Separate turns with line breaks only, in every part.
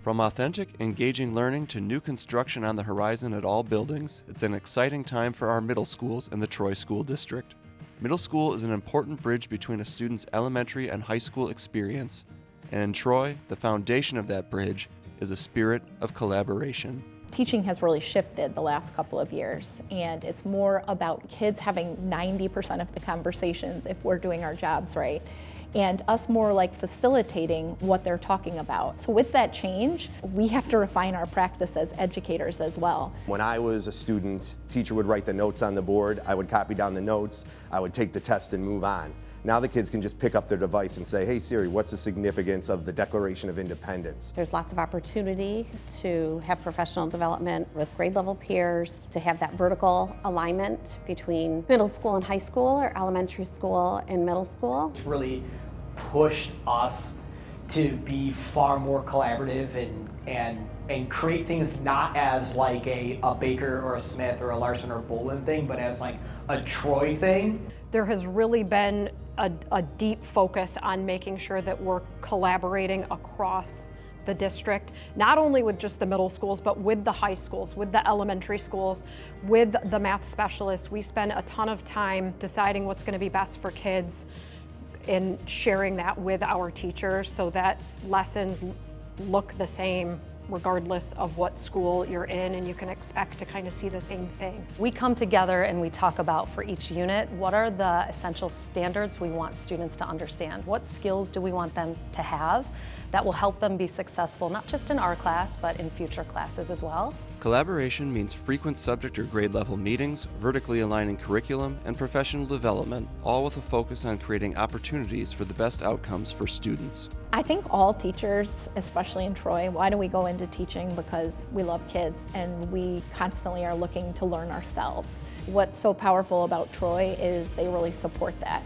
From authentic, engaging learning to new construction on the horizon at all buildings, it's an exciting time for our middle schools in the Troy School District. Middle school is an important bridge between a student's elementary and high school experience, and in Troy, the foundation of that bridge is a spirit of collaboration.
Teaching has really shifted the last couple of years, and it's more about kids having 90% of the conversations if we're doing our jobs right, and us more like facilitating what they're talking about. So with that change, we have to refine our practice as educators as well.
When I was a student, teacher would write the notes on the board, I would copy down the notes, I would take the test and move on. Now the kids can just pick up their device and say, hey Siri, what's the significance of the Declaration of Independence?
There's lots of opportunity to have professional development with grade level peers, to have that vertical alignment between middle school and high school, or elementary school and middle school.
It's really pushed us to be far more collaborative and create things not as like a Baker or a Smith or a Larson or a Bolin thing, but as like a Troy thing.
There has really been a deep focus on making sure that we're collaborating across the district, not only with just the middle schools, but with the high schools, with the elementary schools, with the math specialists. We spend a ton of time deciding what's going to be best for kids and sharing that with our teachers so that lessons look the same regardless of what school you're in, and you can expect to kind of see the same thing.
We come together and we talk about, for each unit, what are the essential standards we want students to understand? What skills do we want them to have that will help them be successful, not just in our class, but in future classes as well?
Collaboration means frequent subject or grade level meetings, vertically aligning curriculum, and professional development, all with a focus on creating opportunities for the best outcomes for students.
I think all teachers, especially in Troy, why do we go into teaching? Because we love kids and we constantly are looking to learn ourselves. What's so powerful about Troy is they really support that.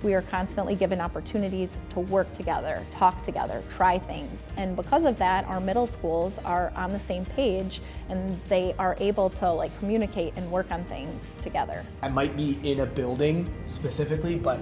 We are constantly given opportunities to work together, talk together, try things. And because of that, our middle schools are on the same page and they are able to communicate and work on things together.
I might be in a building specifically, but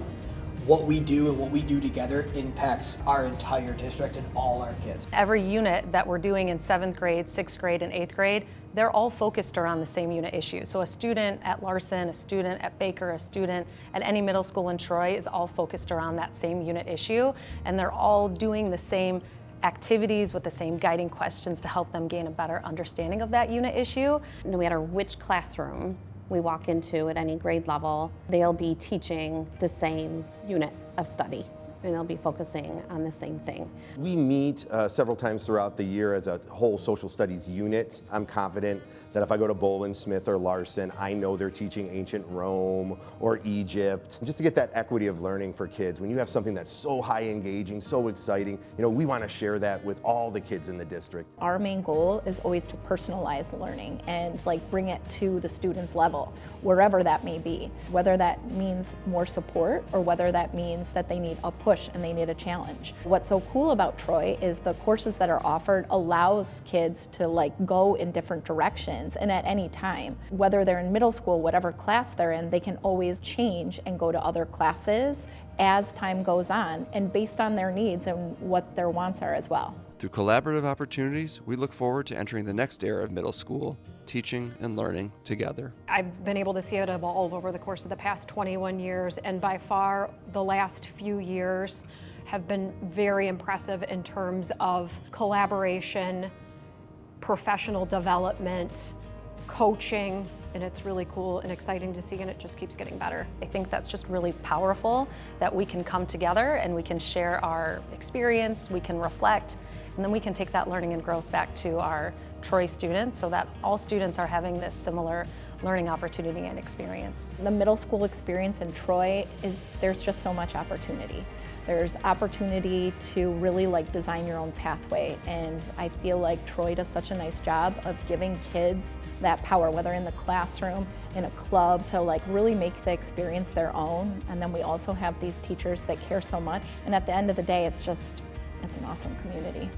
what we do and what we do together impacts our entire district and all our kids.
Every unit that we're doing in 7th grade, 6th grade, and 8th grade, they're all focused around the same unit issue. So a student at Larson, a student at Baker, a student at any middle school in Troy is all focused around that same unit issue, and they're all doing the same activities with the same guiding questions to help them gain a better understanding of that unit issue.
No matter which classroom we walk into at any grade level, they'll be teaching the same unit of study, and they'll be focusing on the same thing.
We meet several times throughout the year as a whole social studies unit. I'm confident that if I go to Bolin, Smith, or Larson, I know they're teaching ancient Rome or Egypt. Just to get that equity of learning for kids, when you have something that's so high engaging, so exciting, we want to share that with all the kids in the district.
Our main goal is always to personalize learning and bring it to the student's level, wherever that may be. Whether that means more support or whether that means that they need a push and they need a challenge. What's so cool about Troy is the courses that are offered allows kids to go in different directions and at any time. Whether they're in middle school, whatever class they're in, they can always change and go to other classes as time goes on and based on their needs and what their wants are as well.
Through collaborative opportunities, we look forward to entering the next era of middle school, teaching and learning together.
I've been able to see it evolve over the course of the past 21 years, and by far the last few years have been very impressive in terms of collaboration, professional development, coaching, and it's really cool and exciting to see, and it just keeps getting better.
I think that's just really powerful that we can come together and we can share our experience, we can reflect, and then we can take that learning and growth back to our Troy students so that all students are having this similar learning opportunity and experience.
The middle school experience in Troy there's just so much opportunity. There's opportunity to really design your own pathway, and I feel like Troy does such a nice job of giving kids that power, whether in the classroom, in a club, to really make the experience their own. And then we also have these teachers that care so much, and at the end of the day, it's an awesome community.